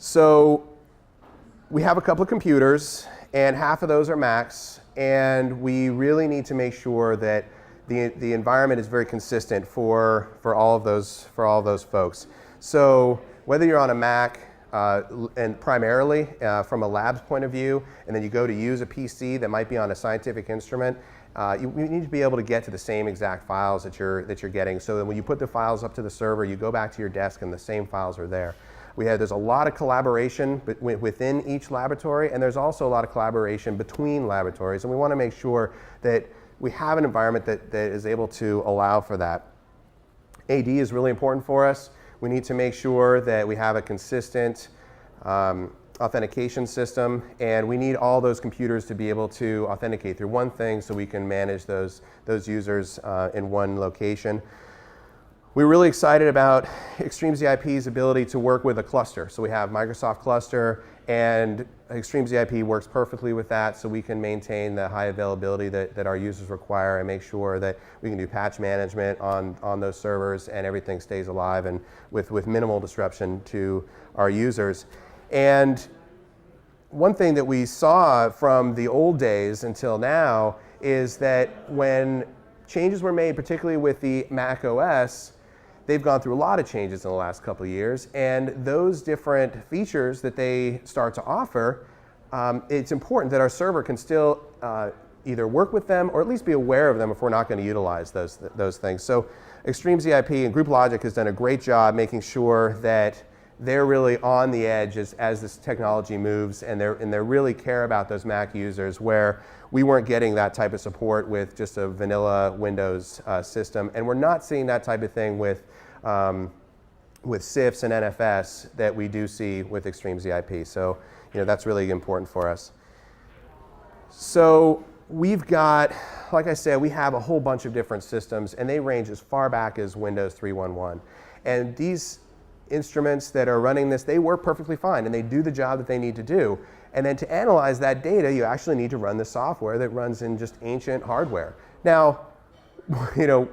So we have a couple of computers, and half of those are Macs, and we really need to make sure that the environment is very consistent for all of those folks. So whether you're on a Mac, and primarily from a lab's point of view, and then you go to use a PC that might be on a scientific instrument, you need to be able to get to the same exact files that you're getting, so that when you put the files up to the server, you go back to your desk and the same files are there. There's a lot of collaboration within each laboratory, and there's also a lot of collaboration between laboratories, and we want to make sure that we have an environment that is able to allow for that. AD is really important for us. We need to make sure that we have a consistent authentication system, and we need all those computers to be able to authenticate through one thing so we can manage those users in one location. We're really excited about ExtremeZIP's ability to work with a cluster. So we have Microsoft Cluster, and ExtremeZIP works perfectly with that, so we can maintain the high availability that our users require and make sure that we can do patch management on those servers and everything stays alive and with minimal disruption to our users. And one thing that we saw from the old days until now is that when changes were made, particularly with the Mac OS, they've gone through a lot of changes in the last couple of years, and those different features that they start to offer, it's important that our server can still either work with them or at least be aware of them if we're not going to utilize those things. So ExtremeZIP and GroupLogic has done a great job making sure that they're really on the edge as this technology moves, and they really care about those Mac users, where we weren't getting that type of support with just a vanilla Windows system, and we're not seeing that type of thing with CIFS and NFS that we do see with ExtremeZIP. So that's really important for us. So we've got, like I said, we have a whole bunch of different systems, and they range as far back as Windows 3.1.1. And these instruments that are running this, they work perfectly fine, and they do the job that they need to do. And then to analyze that data, you actually need to run the software that runs in just ancient hardware. Now,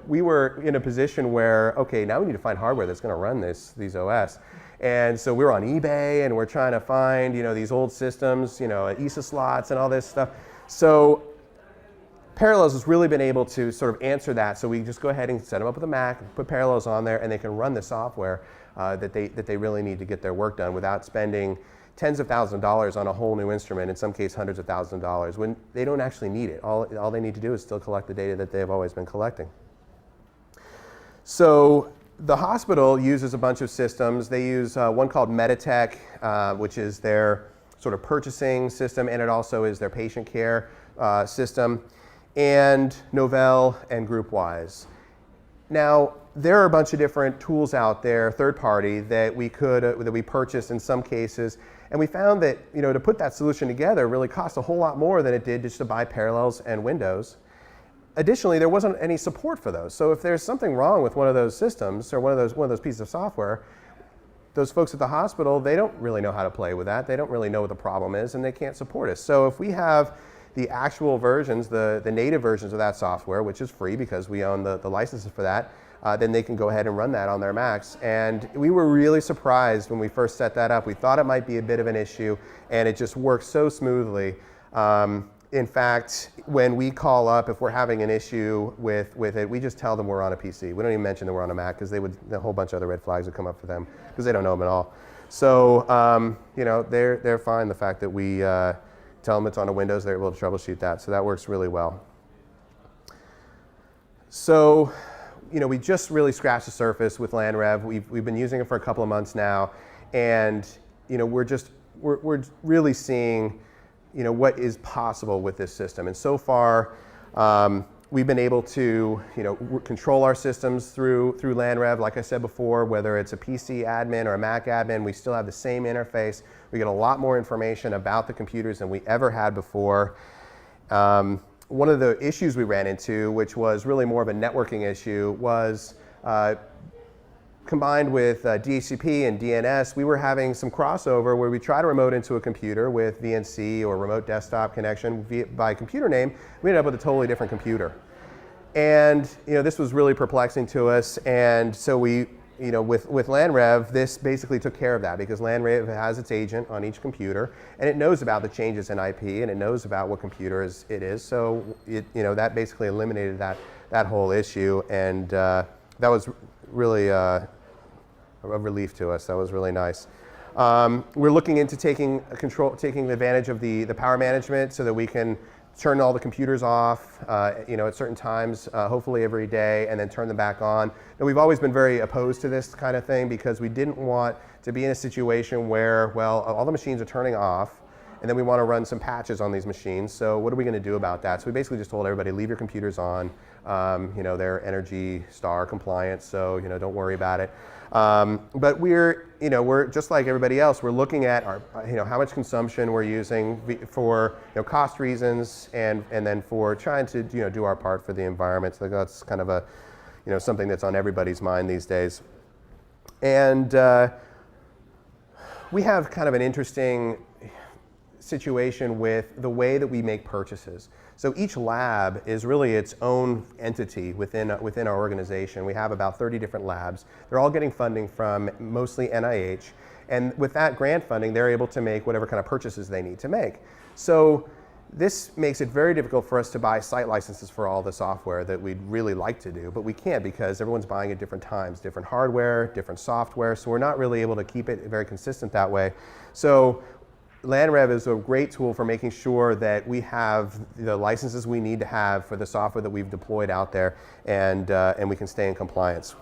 we were in a position where, okay, now we need to find hardware that's going to run these OS. And so we're on eBay, and we're trying to find, these old systems, ESA slots and all this stuff. So Parallels has really been able to sort of answer that. So we just go ahead and set them up with a Mac, put Parallels on there, and they can run the software that they really need to get their work done without spending tens of thousands of dollars on a whole new instrument, in some case hundreds of thousands of dollars, when they don't actually need it. All they need to do is still collect the data that they've always been collecting. So the hospital uses a bunch of systems. They use one called Meditech, which is their sort of purchasing system, and it also is their patient care system, and Novell and GroupWise. Now, there are a bunch of different tools out there, third-party, that we purchased in some cases, and we found that to put that solution together really cost a whole lot more than it did just to buy Parallels and Windows. Additionally, there wasn't any support for those. So if there's something wrong with one of those systems or one of those pieces of software, those folks at the hospital, they don't really know how to play with that. They don't really know what the problem is, and they can't support us. So if we have the actual versions, the native versions of that software, which is free because we own the licenses for that, then they can go ahead and run that on their Macs. And we were really surprised when we first set that up. We thought it might be a bit of an issue, and it just works so smoothly. In fact, when we call up, if we're having an issue with it, we just tell them we're on a PC. We don't even mention that we're on a Mac, because a whole bunch of other red flags would come up for them, because they don't know them at all. So they're fine. The fact that we tell them it's on a Windows, they're able to troubleshoot that. So that works really well. So we just really scratched the surface with LANrev. We've been using it for a couple of months now, and we're really seeing what is possible with this system. And so far, we've been able to control our systems through LANrev. Like I said before, whether it's a PC admin or a Mac admin, we still have the same interface. We get a lot more information about the computers than we ever had before. One of the issues we ran into, which was really more of a networking issue, was combined with DHCP and DNS, we were having some crossover where we try to remote into a computer with VNC or remote desktop connection by computer name. We ended up with a totally different computer. And this was really perplexing to us, and so we with LANrev, this basically took care of that because LANrev has its agent on each computer, and it knows about the changes in IP, and it knows about what computer it is. So that basically eliminated that whole issue, and that was really a relief to us. That was really nice. We're looking into taking advantage of the power management so that we can turn all the computers off, at certain times, hopefully every day, and then turn them back on. And we've always been very opposed to this kind of thing because we didn't want to be in a situation where, well, all the machines are turning off, and then we want to run some patches on these machines. So what are we going to do about that? So we basically just told everybody, leave your computers on. They're Energy Star compliant, so don't worry about it. But we're just like everybody else. We're looking at our, how much consumption we're using for cost reasons, and then for trying to do our part for the environment. So that's kind of something that's on everybody's mind these days. And we have kind of an interesting situation with the way that we make purchases. So each lab is really its own entity within our organization. We have about 30 different labs. They're all getting funding from mostly NIH. And with that grant funding, they're able to make whatever kind of purchases they need to make. So this makes it very difficult for us to buy site licenses for all the software that we'd really like to do, but we can't because everyone's buying at different times, different hardware, different software, so we're not really able to keep it very consistent that way. So LANrev is a great tool for making sure that we have the licenses we need to have for the software that we've deployed out there, and we can stay in compliance.